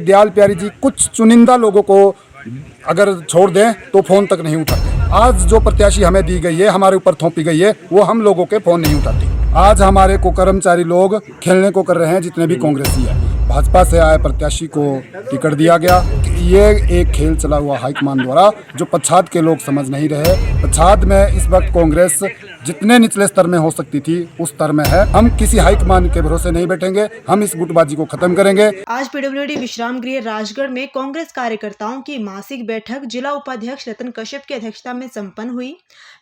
दयाल प्यारी जी कुछ चुनिंदा लोगों को अगर छोड़ दें तो फ़ोन तक नहीं उठाते। आज जो प्रत्याशी हमें दी गई है, हमारे ऊपर थोपी गई है, वो हम लोगों के फ़ोन नहीं उठाती। आज हमारे को कर्मचारी लोग खेलने को कर रहे हैं, जितने भी कांग्रेसी है। भाजपा से आए प्रत्याशी को टिकट दिया गया। ये एक खेल चला हुआ हाईकमान द्वारा, जो पच्छाद के लोग समझ नहीं रहे। पच्छाद में इस वक्त कांग्रेस जितने निचले स्तर में हो सकती थी उस स्तर में है। हम किसी हाईकमान के भरोसे नहीं बैठेंगे, हम इस गुटबाजी को खत्म करेंगे। आज पीडब्ल्यूडी विश्राम गृह राजगढ़ में कांग्रेस कार्यकर्ताओं की मासिक बैठक जिला उपाध्यक्ष रतन कश्यप की अध्यक्षता में संपन्न हुई।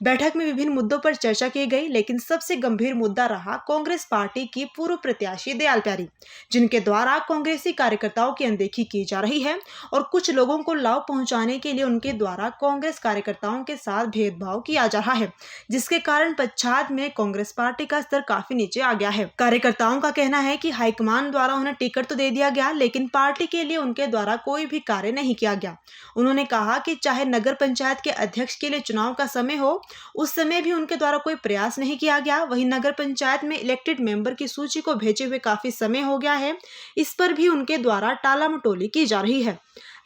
बैठक में विभिन्न मुद्दों पर चर्चा की गई, लेकिन सबसे गंभीर मुद्दा रहा कांग्रेस पार्टी की पूर्व प्रत्याशी दयाल प्यारी, जिनके द्वारा कांग्रेसी कार्यकर्ताओं की अनदेखी की जा रही है और कुछ लोगों को लाभ पहुंचाने के लिए उनके द्वारा कांग्रेस कार्यकर्ताओं के साथ भेदभाव किया जा रहा है, जिसके कारण पच्छाद में कांग्रेस पार्टी का स्तर काफी नीचे आ गया है। कार्यकर्ताओं का कहना है कि हाईकमान द्वारा उन्हें टिकट तो दे दिया गया, लेकिन पार्टी के लिए उनके द्वारा कोई भी कार्य नहीं किया गया। उन्होंने कहा कि चाहे नगर पंचायत के अध्यक्ष के लिए चुनाव का समय हो, उस समय भी उनके द्वारा कोई प्रयास नहीं किया गया। वहीं नगर पंचायत में इलेक्टेड मेंबर की सूची को भेजे हुए काफी समय हो गया है, इस पर भी उनके द्वारा टाला मटोली की जा रही है।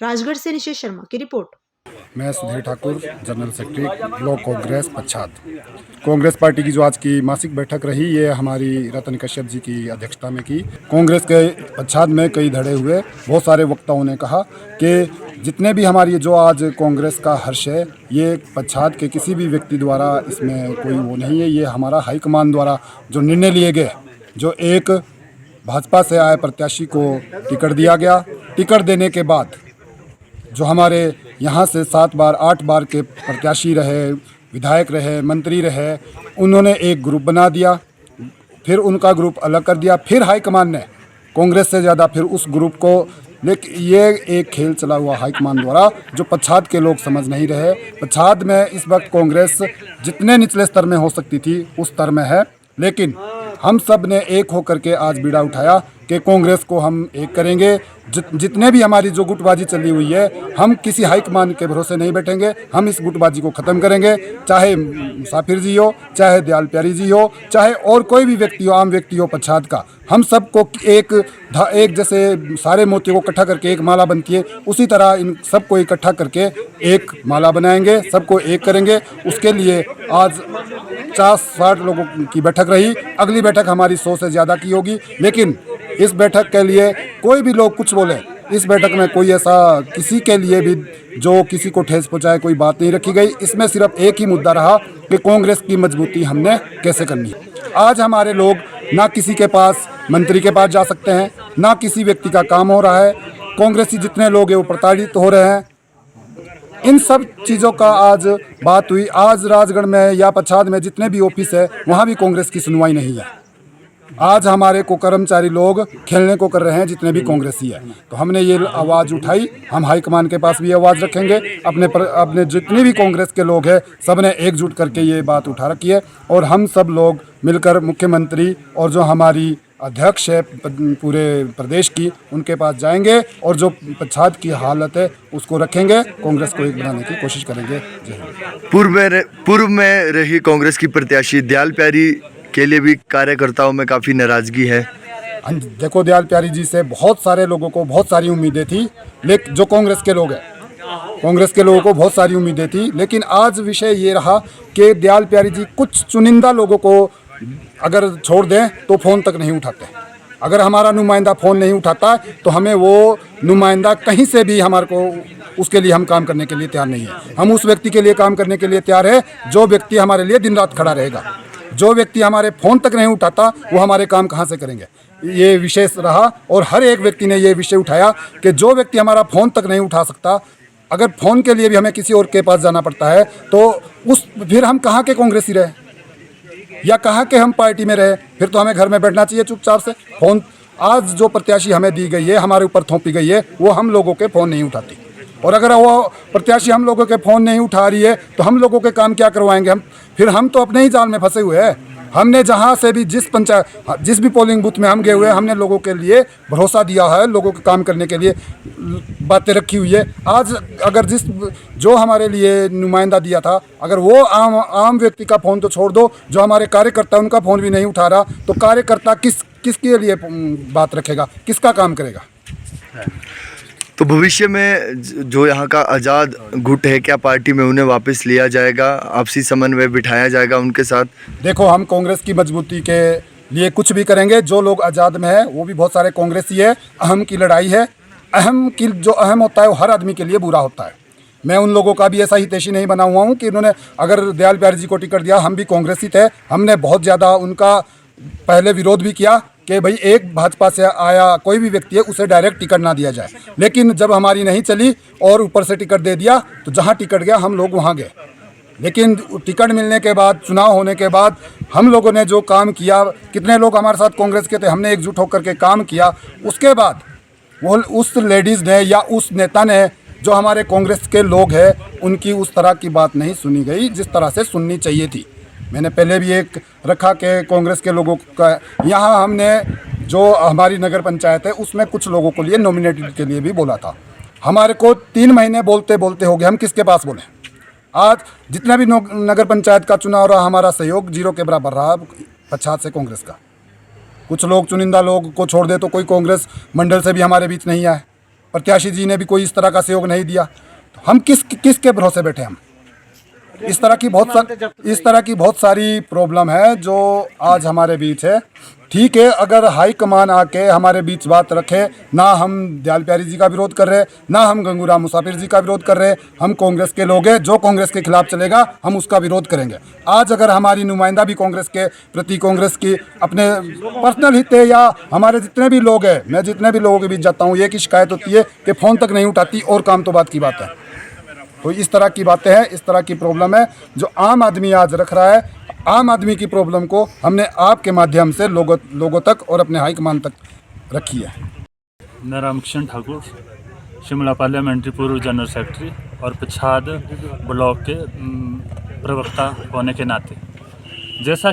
राजगढ़ से निशेष शर्मा की रिपोर्ट। मैं Sudhir Thakur, general secretary block Congress Pachhad. Congress party की जो आज की मासिक बैठक रही, ये हमारी रतन कश्यप जी की अध्यक्षता में की। कांग्रेस के पच्छाद में कई धड़े हुए। बहुत सारे वक्ताओं ने कहा कि जितने भी हमारी जो आज कांग्रेस का हर्ष है, ये पच्छाद के किसी भी व्यक्ति द्वारा इसमें कोई वो नहीं है। ये हमारा हाईकमान द्वारा जो निर्णय लिए गए, जो एक भाजपा से आए प्रत्याशी को टिकट दिया गया। टिकट देने के बाद जो हमारे यहाँ से 7 बार 8 बार के प्रत्याशी रहे, विधायक रहे, मंत्री रहे, उन्होंने एक ग्रुप बना दिया, फिर उनका ग्रुप अलग कर दिया। फिर हाईकमान ने कांग्रेस से ज़्यादा फिर उस ग्रुप को, लेकिन ये एक खेल चला हुआ हाईकमान द्वारा, जो पच्छाद के लोग समझ नहीं रहे। पच्छाद में इस वक्त कांग्रेस जितने निचले स्तर में हो सकती थी उस स्तर में है, लेकिन हम सब ने एक होकर के आज बीड़ा उठाया कि कांग्रेस को हम एक करेंगे। जितने भी हमारी जो गुटबाजी चली हुई है, हम किसी हाईकमान के भरोसे नहीं बैठेंगे, हम इस गुटबाजी को ख़त्म करेंगे। चाहे मुसाफिर जी हो, चाहे दयाल प्यारी जी हो, चाहे और कोई भी व्यक्ति हो, आम व्यक्ति हो पच्छाद का, हम सबको एक जैसे सारे मोतियों को इकट्ठा करके एक माला बनती है, उसी तरह इन सबको इकट्ठा करके एक माला बनाएंगे, सबको एक करेंगे। उसके लिए आज 50-60 लोगों की बैठक रही। अगली बैठक हमारी 100 से ज़्यादा की होगी, लेकिन इस बैठक के लिए कोई भी लोग कुछ बोले, इस बैठक में कोई ऐसा किसी के लिए भी जो किसी को ठेस पहुंचाए कोई बात नहीं रखी गई। इसमें सिर्फ एक ही मुद्दा रहा कि कांग्रेस की मजबूती हमने कैसे करनी है। आज हमारे लोग ना किसी के पास, मंत्री के पास जा सकते हैं, ना किसी व्यक्ति का काम हो रहा है। कांग्रेसी जितने लोग हैं वो प्रताड़ित हो रहे हैं। इन सब चीज़ों का आज बात हुई। आज राजगढ़ में या पच्छाद में जितने भी ऑफिस है, वहाँ भी कांग्रेस की सुनवाई नहीं है। आज हमारे को कर्मचारी लोग खेलने को कर रहे हैं, जितने भी कांग्रेसी है। तो हमने ये आवाज़ उठाई, हम हाईकमान के पास भी आवाज़ रखेंगे। अपने जितने भी कांग्रेस के लोग हैं, सब ने एकजुट करके ये बात उठा रखी है, और हम सब लोग मिलकर मुख्यमंत्री और जो हमारी अध्यक्ष है पूरे प्रदेश की, उनके पास जाएंगे और जो पच्छाद की हालत है उसको रखेंगे, कांग्रेस को एक बनाने की कोशिश करेंगे। पूर्व में रही कांग्रेस की प्रत्याशी दयाल प्यारी के लिए भी कार्यकर्ताओं में काफ़ी नाराज़गी है। देखो, दयाल प्यारी जी से बहुत सारे लोगों को बहुत सारी उम्मीदें थी, लेकिन जो कांग्रेस के लोग हैं, कांग्रेस के लोगों को बहुत सारी उम्मीदें थी, लेकिन आज विषय ये रहा कि दयाल प्यारी जी कुछ चुनिंदा लोगों को अगर छोड़ दें तो फ़ोन तक नहीं उठाते। अगर हमारा नुमाइंदा फ़ोन नहीं उठाता तो हमें वो नुमाइंदा कहीं से भी हमारे को, उसके लिए हम काम करने के लिए तैयार नहीं है। हम उस व्यक्ति के लिए काम करने के लिए तैयार है जो व्यक्ति हमारे लिए दिन रात खड़ा रहेगा। जो व्यक्ति हमारे फ़ोन तक नहीं उठाता, वो हमारे काम कहाँ से करेंगे। ये विषय रहा, और हर एक व्यक्ति ने ये विषय उठाया कि जो व्यक्ति हमारा फ़ोन तक नहीं उठा सकता, अगर फ़ोन के लिए भी हमें किसी और के पास जाना पड़ता है, तो फिर हम कहाँ के कांग्रेसी रहे या कहाँ के हम पार्टी में रहे। फिर तो हमें घर में बैठना चाहिए चुपचाप से। फ़ोन आज जो प्रत्याशी हमें दी गई है, हमारे ऊपर थोपी गई है, वो हम लोगों के फ़ोन नहीं उठाती। और अगर वो प्रत्याशी हम लोगों के फ़ोन नहीं उठा रही है तो हम लोगों के काम क्या करवाएंगे हम? फिर हम तो अपने ही जाल में फंसे हुए हैं। हमने जहाँ से भी जिस भी पोलिंग बूथ में हम गए हुए हैं, हमने लोगों के लिए भरोसा दिया है, लोगों के काम करने के लिए बातें रखी हुई है। आज अगर जो हमारे लिए नुमाइंदा दिया था, अगर वो आम व्यक्ति का फ़ोन तो छोड़ दो, जो हमारे कार्यकर्ता उनका फ़ोन भी नहीं उठा रहा, तो कार्यकर्ता किसके लिए बात रखेगा, किसका काम करेगा? तो भविष्य में जो यहाँ का आज़ाद गुट है, क्या पार्टी में उन्हें वापस लिया जाएगा, आपसी समन्वय बिठाया जाएगा उनके साथ? देखो, हम कांग्रेस की मजबूती के लिए कुछ भी करेंगे। जो लोग आज़ाद में है वो भी बहुत सारे कांग्रेसी है। अहम की लड़ाई है। अहम की जो अहम होता है वो हर आदमी के लिए बुरा होता है। मैं उन लोगों का भी ऐसा हितैषी नहीं बना हुआ हूँ कि उन्होंने अगर दयाल प्यारी जी को टिकट दिया। हम भी कांग्रेसी थे, हमने बहुत ज़्यादा उनका पहले विरोध भी किया कि भाई एक भाजपा से आया कोई भी व्यक्ति है उसे डायरेक्ट टिकट ना दिया जाए। लेकिन जब हमारी नहीं चली और ऊपर से टिकट दे दिया तो जहाँ टिकट गया हम लोग वहाँ गए। लेकिन टिकट मिलने के बाद, चुनाव होने के बाद हम लोगों ने जो काम किया, कितने लोग हमारे साथ कांग्रेस के थे, हमने एकजुट होकर के काम किया। उसके बाद वो उस लेडीज़ ने या उस नेता ने, जो हमारे कांग्रेस के लोग हैं, उनकी उस तरह की बात नहीं सुनी गई जिस तरह से सुननी चाहिए थी। मैंने पहले भी एक रखा कि कांग्रेस के लोगों का यहाँ हमने जो हमारी नगर पंचायत है उसमें कुछ लोगों को लिए नॉमिनेटेड के लिए भी बोला था। हमारे को 3 महीने बोलते बोलते हो गए, हम किसके पास बोलें। आज जितना भी नगर पंचायत का चुनाव रहा, हमारा सहयोग 0 के बराबर रहा पच्छाद से कांग्रेस का। कुछ लोग, चुनिंदा लोग को छोड़ दे तो कोई कांग्रेस मंडल से भी हमारे बीच नहीं आए। प्रत्याशी जी ने भी कोई इस तरह का सहयोग नहीं दिया। तो हम किसके भरोसे बैठे हम। इस तरह की बहुत सारी प्रॉब्लम है जो आज हमारे बीच है। ठीक है, अगर हाई कमान आके हमारे बीच बात रखे, ना हम दयाल प्यारी जी का विरोध कर रहे, ना हम गंगूराम मुसाफिर जी का विरोध कर रहे, हम कांग्रेस के लोग हैं। जो कांग्रेस के खिलाफ चलेगा हम उसका विरोध करेंगे। आज अगर हमारी नुमाइंदा भी कांग्रेस के प्रति, कांग्रेस की अपने पर्सनल हित है, या हमारे जितने भी लोग हैं, मैं जितने भी लोगों के बीच जाता हूँ, ये की शिकायत होती है कि फ़ोन तक नहीं उठाती और काम तो बात की बात है। तो इस तरह की बातें हैं, इस तरह की प्रॉब्लम है जो आम आदमी आज रख रहा है। आम आदमी की प्रॉब्लम को हमने आपके माध्यम से लोगों तक और अपने हाईकमान तक रखी है। मैं रामकिशन ठाकुर, शिमला पार्लियामेंट्री पूर्व जनरल सेक्रेटरी और पच्छाद ब्लॉक के प्रवक्ता होने के नाते, जैसा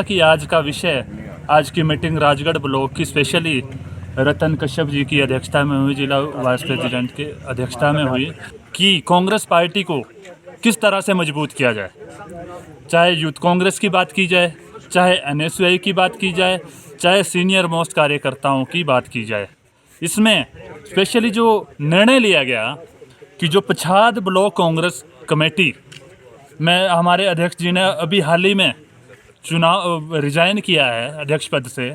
कि आज का विषय, आज की मीटिंग राजगढ़ ब्लॉक की स्पेशली रतन कश्यप जी की अध्यक्षता में हुई, जिला वाइस प्रेसिडेंट के अध्यक्षता में हुई, कि कांग्रेस पार्टी को किस तरह से मजबूत किया जाए। चाहे यूथ कांग्रेस की बात की जाए, चाहे NSUI की बात की जाए, चाहे सीनियर मोस्ट कार्यकर्ताओं की बात की जाए। इसमें स्पेशली जो निर्णय लिया गया कि जो पच्छाद ब्लॉक कांग्रेस कमेटी में हमारे अध्यक्ष जी ने अभी हाल ही में रिजाइन किया है अध्यक्ष पद से,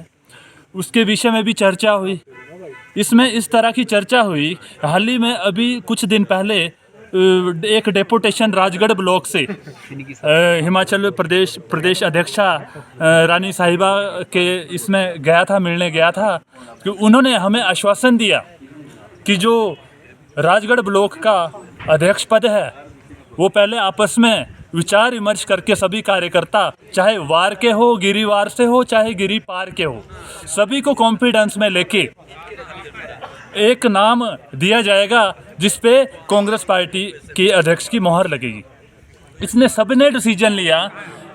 उसके विषय में भी चर्चा हुई। इसमें इस तरह की चर्चा हुई, हाल ही में अभी कुछ दिन पहले एक डेपुटेशन राजगढ़ ब्लॉक से हिमाचल प्रदेश अध्यक्षा रानी साहिबा के इसमें गया था, मिलने गया था, कि उन्होंने हमें आश्वासन दिया कि जो राजगढ़ ब्लॉक का अध्यक्ष पद है वो पहले आपस में विचार विमर्श करके सभी कार्यकर्ता, चाहे वार के हो, गिरिवार से हो, चाहे गिरी पार के हो, सभी को कॉन्फिडेंस में लेके एक नाम दिया जाएगा जिस पे कांग्रेस पार्टी के अध्यक्ष की मोहर लगेगी। इसने सबने डिसीजन लिया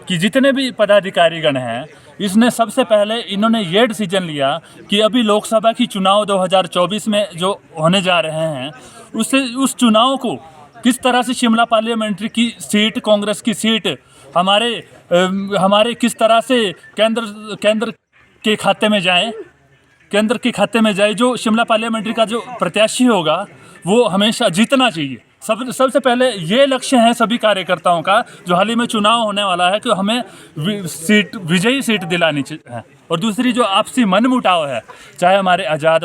कि जितने भी पदाधिकारीगण हैं, इसने सबसे पहले इन्होंने ये डिसीजन लिया कि अभी लोकसभा की चुनाव 2024 में जो होने जा रहे हैं, उस चुनाव को किस तरह से शिमला पार्लियामेंट्री की सीट, कांग्रेस की सीट हमारे किस तरह से केंद्र के खाते में जाए, जो शिमला पार्लियामेंट्री का जो प्रत्याशी होगा वो हमेशा जीतना चाहिए। सबसे पहले ये लक्ष्य है सभी कार्यकर्ताओं का, जो हाल ही में चुनाव होने वाला है, कि हमें विजयी सीट दिलानी है। और दूसरी जो आपसी मनमुटाव है, चाहे हमारे आज़ाद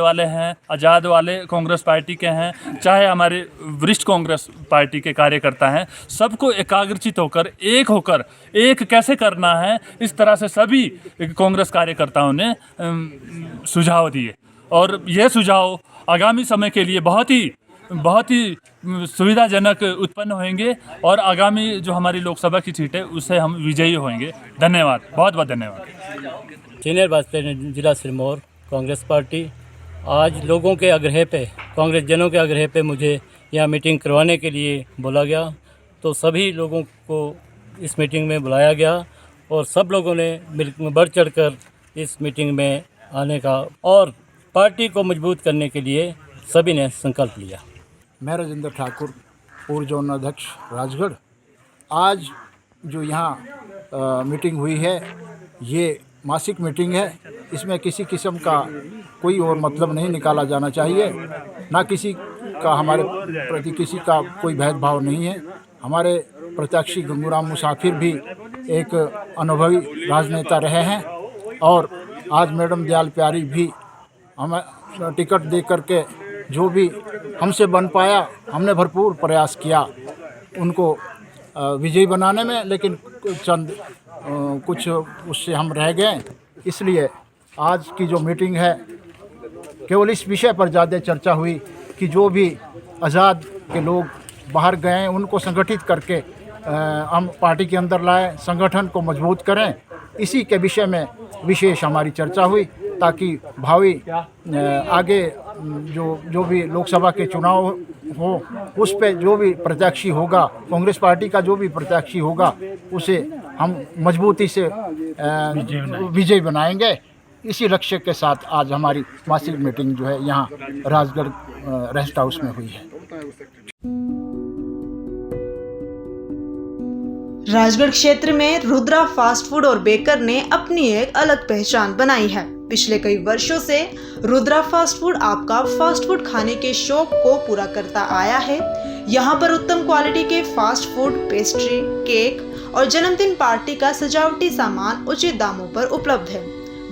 वाले कांग्रेस पार्टी के हैं, चाहे हमारे वरिष्ठ कांग्रेस पार्टी के कार्यकर्ता हैं, सबको एकाग्रचित होकर एक कैसे करना है, इस तरह से सभी कांग्रेस कार्यकर्ताओं ने सुझाव दिए। और ये सुझाव आगामी समय के लिए बहुत ही सुविधाजनक उत्पन्न होंगे और आगामी जो हमारी लोकसभा की सीट है उससे हम विजयी होंगे। धन्यवाद, बहुत बहुत धन्यवाद। सीनियर वाइस प्रेसिडेंट जिला सिरमौर कांग्रेस पार्टी। आज लोगों के आग्रह पे, कांग्रेस जनों के आग्रह पे मुझे यहाँ मीटिंग करवाने के लिए बोला गया, तो सभी लोगों को इस मीटिंग में बुलाया गया और सब लोगों ने बढ़ चढ़ कर इस मीटिंग में आने का और पार्टी को मजबूत करने के लिए सभी ने संकल्प लिया। मैं राजेंद्र ठाकुर, पूर्व जोन अध्यक्ष राजगढ़। आज जो यहाँ मीटिंग हुई है, ये मासिक मीटिंग है। इसमें किसी किस्म का कोई और मतलब नहीं निकाला जाना चाहिए, ना किसी का हमारे प्रति किसी का कोई भेदभाव नहीं है। हमारे प्रत्याशी गंगूराम मुसाफिर भी एक अनुभवी राजनेता रहे हैं और आज मैडम दयाल प्यारी भी हमें टिकट दे करके जो भी हमसे बन पाया हमने भरपूर प्रयास किया उनको विजयी बनाने में, लेकिन चंद कुछ उससे हम रह गए। इसलिए आज की जो मीटिंग है केवल इस विषय पर ज़्यादा चर्चा हुई कि जो भी आज़ाद के लोग बाहर गए हैं उनको संगठित करके हम पार्टी के अंदर लाएं, संगठन को मजबूत करें। इसी के विषय में विशेष हमारी चर्चा हुई ताकि भावी आगे जो भी लोकसभा के चुनाव हो उस पे जो भी प्रत्याशी होगा, कांग्रेस पार्टी का जो भी प्रत्याशी होगा उसे हम मजबूती से विजयी बनाएंगे। इसी लक्ष्य के साथ आज हमारी मासिक मीटिंग जो है यहाँ राजगढ़ रेस्ट हाउस में हुई है। राजगढ़ क्षेत्र में रुद्रा फास्ट फूड और बेकर ने अपनी एक अलग पहचान बनाई है। पिछले कई वर्षों से रुद्रा फास्ट फूड आपका फास्ट फूड खाने के शौक को पूरा करता आया है। यहाँ पर उत्तम क्वालिटी के फास्ट फूड, पेस्ट्री, केक और जन्मदिन पार्टी का सजावटी सामान उचित दामों पर उपलब्ध है।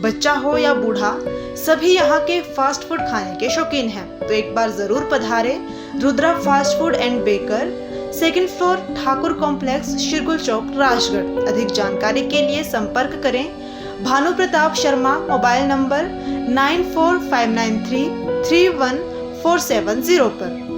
बच्चा हो या बूढ़ा, सभी यहाँ के फास्ट फूड खाने के शौकीन हैं। तो एक बार जरूर पधारे Rudra fast food and baker, 2nd floor, Thakur complex, Shirgul चौक, राजगढ़। अधिक जानकारी के लिए संपर्क करें भानु प्रताप शर्मा, मोबाइल नंबर 9459331470 पर।